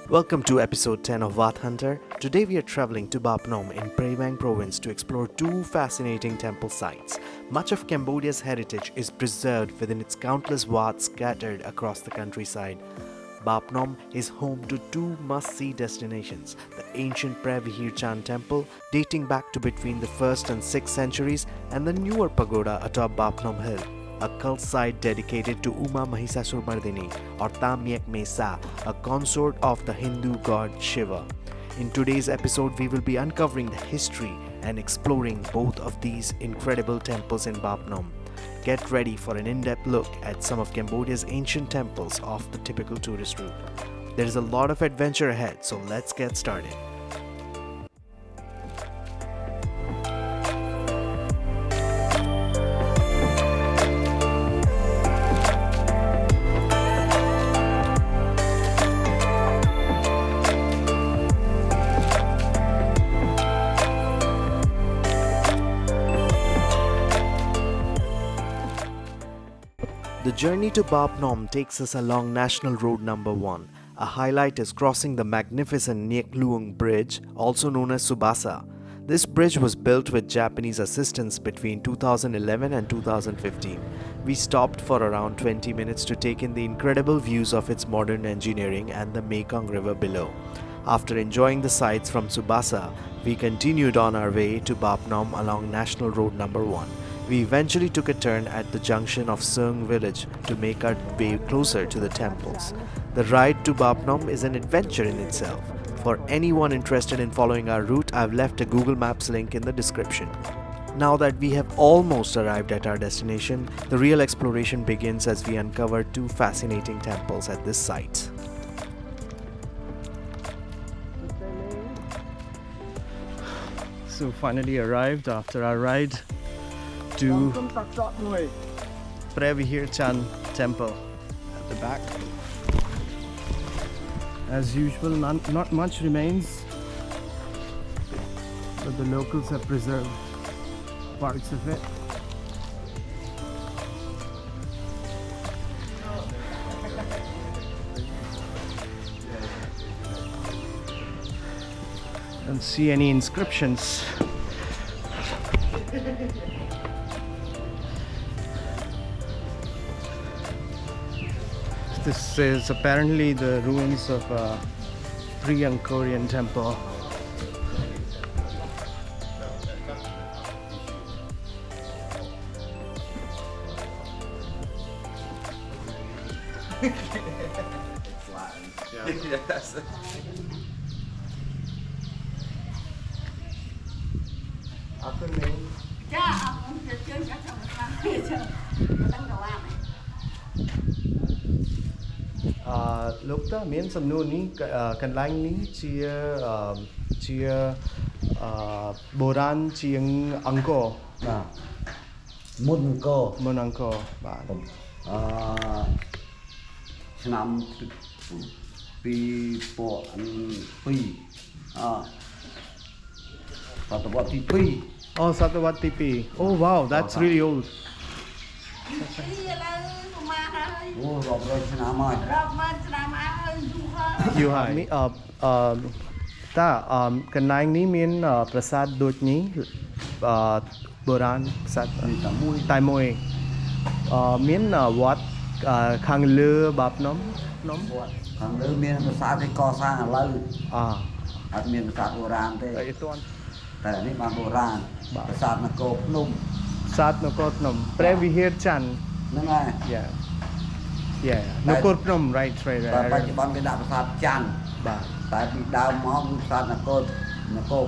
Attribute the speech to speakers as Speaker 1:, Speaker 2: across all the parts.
Speaker 1: Welcome to episode 10 of Wat Hunter. Today we are traveling to Ba Phnom in Prey Veng province to explore two fascinating temple sites. Much of Cambodia's heritage is preserved within its countless wats scattered across the countryside. Ba Phnom is home to two must-see destinations, the ancient Preah Vihear Chan temple dating back to between the 1st and 6th centuries and the newer pagoda atop Bapnam Hill, a cult site dedicated to Uma Mahisasuramardini or Tam Neak Mesa, a consort of the Hindu god Shiva. In today's episode, we will be uncovering the history and exploring both of these incredible temples in Ba Phnom. Get ready for an in-depth look at some of Cambodia's ancient temples off the typical tourist route. There is a lot of adventure ahead, so let's get started. The journey to Ba Phnom takes us along National Road Number 1. A highlight is crossing the magnificent Neak Loeung Bridge, also known as Subasa. This bridge was built with Japanese assistance between 2011 and 2015. We stopped for around 20 minutes to take in the incredible views of its modern engineering and the Mekong River below. After enjoying the sights from Subasa, we continued on our way to Ba Phnom along National Road Number 1. We eventually took a turn at the junction of Seung village to make our way closer to the temples. The ride to Ba Phnom is an adventure in itself. For anyone interested in following our route, I've left a Google Maps link in the description. Now that we have almost arrived at our destination, the real exploration begins as we uncover two fascinating temples at this site.
Speaker 2: So finally arrived after our ride to Preah Vihear Chan temple at the back. As usual, not much remains, but the locals have preserved parts of it. Don't see any inscriptions. This is apparently the ruins of a pre-Angkorian temple.
Speaker 3: It's Latin. Yeah. Yes.
Speaker 2: Lúc đó miễn sầm nôn ní cần lanh ní chia Boran chiang Angkor Mun Angkor បាទ
Speaker 3: ឆ្នាំ2002 សតវត្សទី2
Speaker 2: Oh, សតវត្សទី 2 Oh wow, that's really old.
Speaker 3: អូរាប់រយឆ្នាំហើយ
Speaker 2: យូរហើយកន្លែងនេះមានប្រាសាទដូចនេះបុរាណប្រាសាទតែមួយមានវត្តខាងលើបាភ្នំ
Speaker 3: ខាងលើមានប្រាសាទគេកសាងឥឡូវអត់មានប្រាសាទបុរាណទេ
Speaker 2: តែអត់ទាន់
Speaker 3: តែនេះបានបុរាណប្រាសាទនគរភ្នំ
Speaker 2: ប្រាសាទនគរភ្នំ Preah Vihear Chan
Speaker 3: ហ្នឹងហើយ
Speaker 2: Yeah នគរភ្នំ right
Speaker 3: តែបច្ចុប្បន្នគេដាក់ប្រាសាទច័ន្ទ
Speaker 2: បាទ
Speaker 3: តែពីដើមមកគឺប្រាសាទនគរ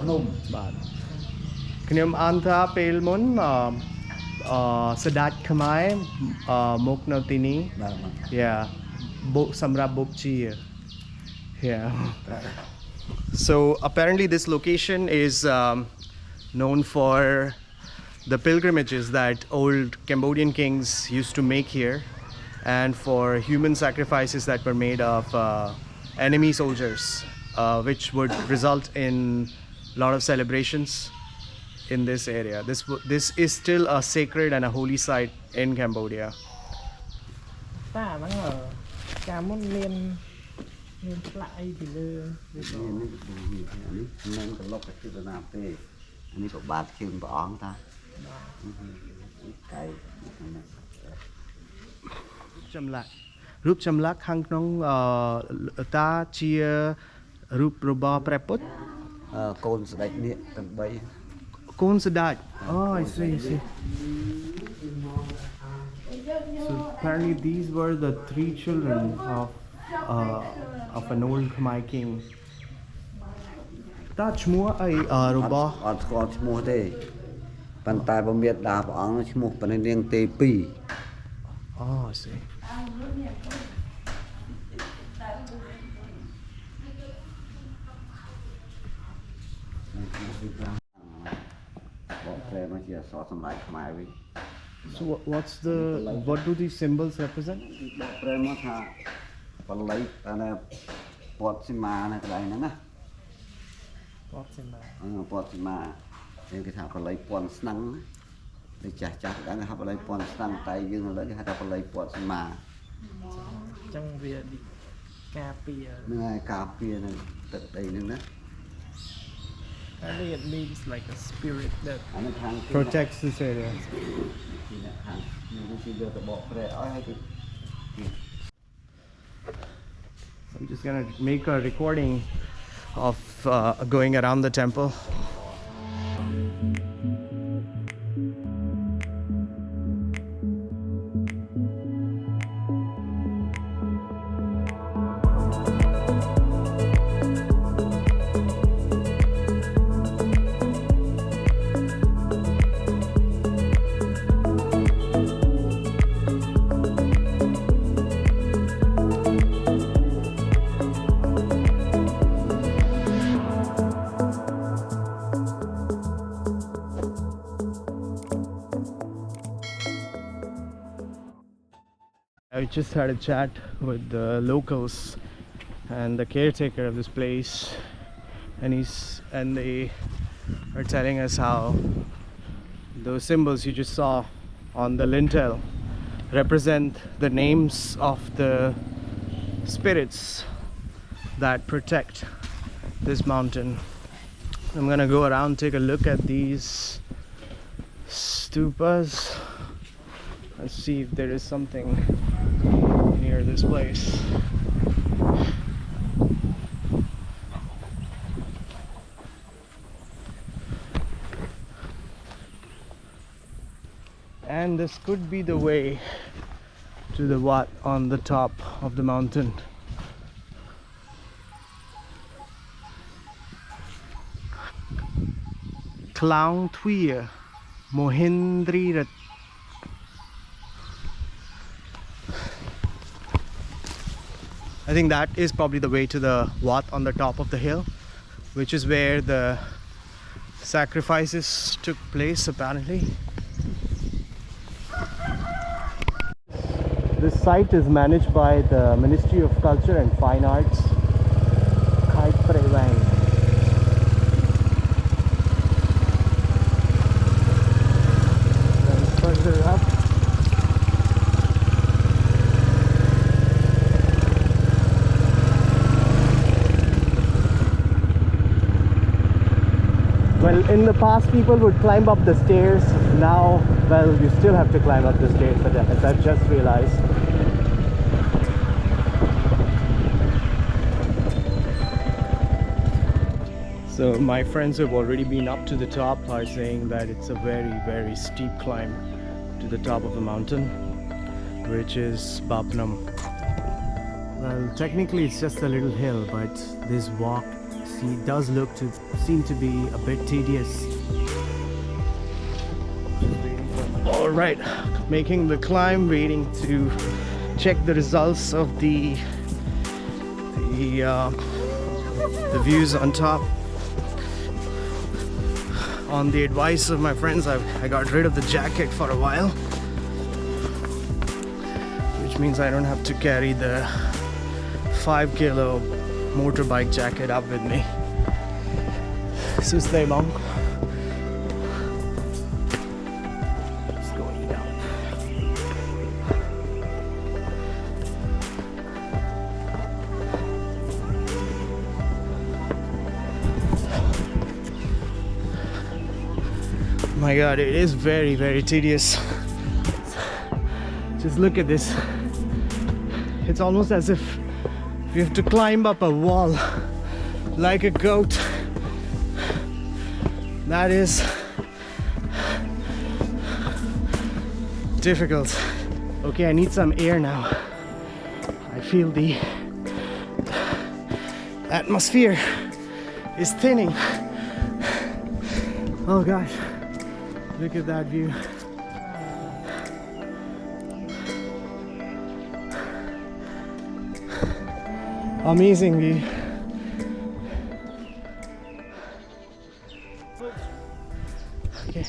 Speaker 3: ភ្នំ
Speaker 2: បាទខ្ញុំអានថាពេលមុនស្ដេចខ្មែរមកនៅទីនេះ
Speaker 3: បាទ
Speaker 2: Yeah បុកសម្រាប់បុកជា Yeah So apparently this location is known for the pilgrimages that old Cambodian kings used to make here and for human sacrifices that were made of enemy soldiers, which would result in a lot of celebrations in this area. This is still a sacred and a holy site in Cambodia.
Speaker 4: តាហ្នឹងកាលមុនមាន
Speaker 2: អ មានផ្លាក់អីពីលើវាក៏
Speaker 3: នេះនឹងក្លុកទៅទៅណាទេនេះក៏បាទជើងព្រះអង្គតាកែ
Speaker 2: ចម្លាក់រូបចម្លាក់ខាងក្នុងតាជារូបរបស់ព្រះពុទ្ធ
Speaker 3: កូនស្ដេចនេះទាំង3
Speaker 2: កូនស្ដេច Oh I see So apparently these were the 3 children of an old Khmer king តាឈ្មោះអីរបស់
Speaker 3: អត់ស្គាល់ឈ្មោះទេប៉ុន្តែបើមានតាព្រះអង្គឈ្មោះព្រះនាងទេពី
Speaker 2: Oh I see
Speaker 3: บอกแปลមកជាអក្សរសម្រាប់ខ្មែរវិញ
Speaker 2: So what do these symbols represent
Speaker 3: บอกแปลមកថាបល័យអាពតស៊ីមានៅកន្លែងហ្នឹងណា
Speaker 2: ពតស៊ីមា
Speaker 3: ពតស៊ីមាគេថាបល័យពន់ស្នឹងទៅចាស់ដឹងថាបល័យពន់ស្នឹងតែយើងឥឡូវគេហៅថាបល័យពតស៊ីមា
Speaker 2: ចឹងវាការពារ
Speaker 3: ហ្នឹងហើយការពារនៅទឹកដីហ្នឹងណា
Speaker 2: I think it means like a spirit that
Speaker 3: អានេះខាង
Speaker 2: protects this area
Speaker 3: ខាងនេះគឺយកទៅបកប្រែឲ្យទៅ
Speaker 2: I'm just gonna make a recording of going around the temple. I just had a chat with the locals and the caretaker of this place, and they are telling us how those symbols you just saw on the lintel represent the names of the spirits that protect this mountain. I'm gonna go around, take a look at these stupas and see if there is something near this place. And this could be the way to the Wat on the top of the mountain. Clown Thuya Mohindri Rat. I think that is probably the way to the Wat on the top of the hill, which is where the sacrifices took place apparently. This site is managed by the Ministry of Culture and Fine Arts, Prey Veng. Then further up, well, in the past people would climb up the stairs. Now, well, you still have to climb up the stairs, but as I've just realized. So my friends who have already been up to the top are saying that it's a very, very steep climb to the top of the mountain, which is Ba Phnom. Well, technically it's just a little hill, but this walk does seem to be a bit tedious. All right, making the climb, waiting to check the results of the views on top. On the advice of my friends, I got rid of the jacket for a while, which means I don't have to carry the 5 kilo motorbike jacket up with me. So stay long. It's going down. My god, it is very, very tedious. Just look at this. It's almost as if we have to climb up a wall like a goat. That is difficult. Okay, I need some air now. I feel the atmosphere is thinning. Oh gosh, look at that view. Amazing view. Okay,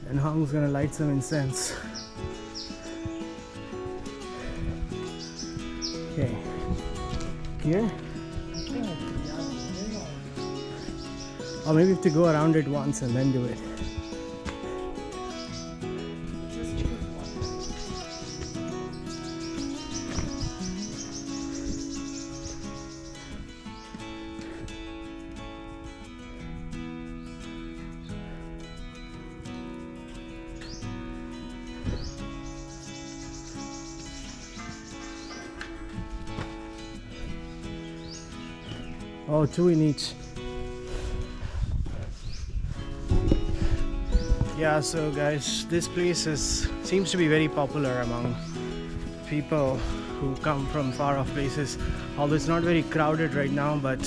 Speaker 2: and Hong's gonna light some incense. Okay, here? Or maybe we have to go around it once and then do it. Oh, two in each. Yeah, so guys, this place seems to be very popular among people who come from far off places. Although it's not very crowded right now, but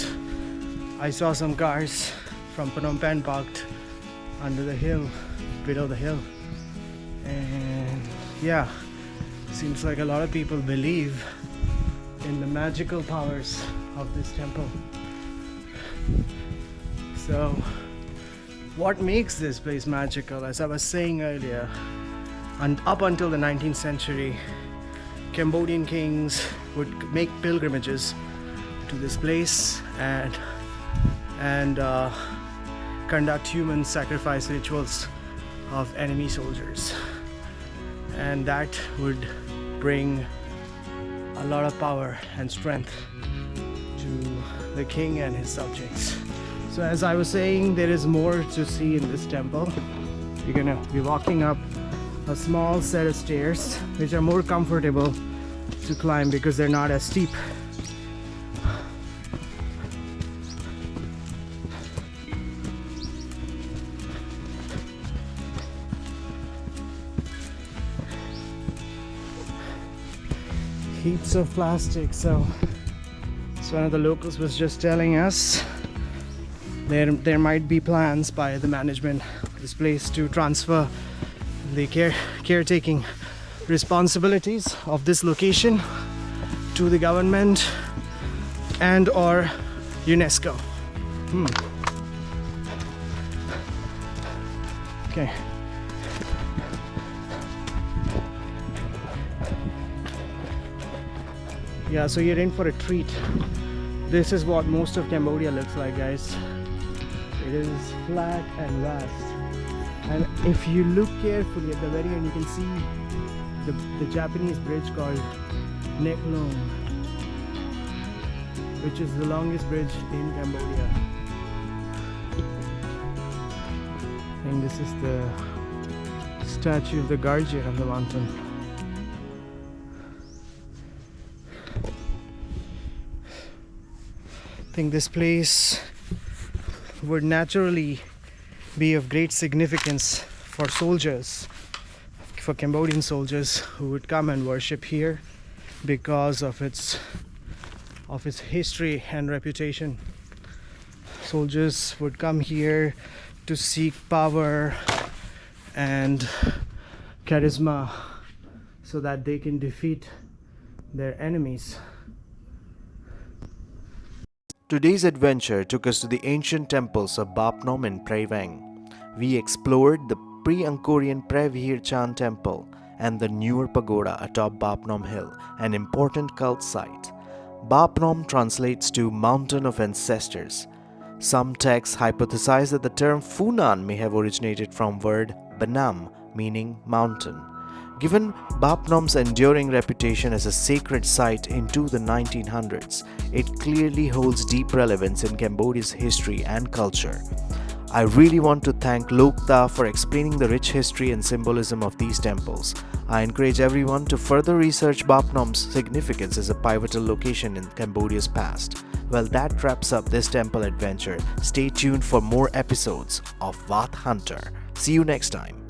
Speaker 2: I saw some cars from Phnom Penh parked under the hill, below the hill. And yeah, seems like a lot of people believe in the magical powers of this temple. So what makes this place magical, as I was saying earlier, and up until the 19th century, Cambodian kings would make pilgrimages to this place and conduct human sacrifice rituals of enemy soldiers, and that would bring a lot of power and strength to the king and his subjects. So as I was saying, there is more to see in this temple. You're gonna be walking up a small set of stairs which are more comfortable to climb because they're not as steep. Heaps of plastic. So one of the locals was just telling us there might be plans by the management of this place to transfer the caretaking responsibilities of this location to the government and or UNESCO. Okay. Yeah, so you're in for a treat. This is what most of Cambodia looks like, guys. It is flat and vast. And if you look carefully at the very end, you can see the Japanese bridge called Neak Loeung, which is the longest bridge in Cambodia. I think this is the statue of the guardian of the mountain. I think this place would naturally be of great significance for soldiers, for Cambodian soldiers who would come and worship here because of its history and reputation. Soldiers would come here to seek power and charisma so that they can defeat their enemies.
Speaker 1: Today's adventure took us to the ancient temples of Ba Phnom and Prey Veng. We explored the pre-Angkorian Preah Vihear Chan temple and the newer pagoda atop Bapnam Hill, an important cult site. Ba Phnom translates to Mountain of Ancestors. Some texts hypothesize that the term Funan may have originated from word Banam, meaning mountain. Given Ba Phnom's enduring reputation as a sacred site into the 1900s, it clearly holds deep relevance in Cambodia's history and culture. I really want to thank Lokta for explaining the rich history and symbolism of these temples. I encourage everyone to further research Ba Phnom's significance as a pivotal location in Cambodia's past. Well, that wraps up this temple adventure. Stay tuned for more episodes of Vath Hunter. See you next time.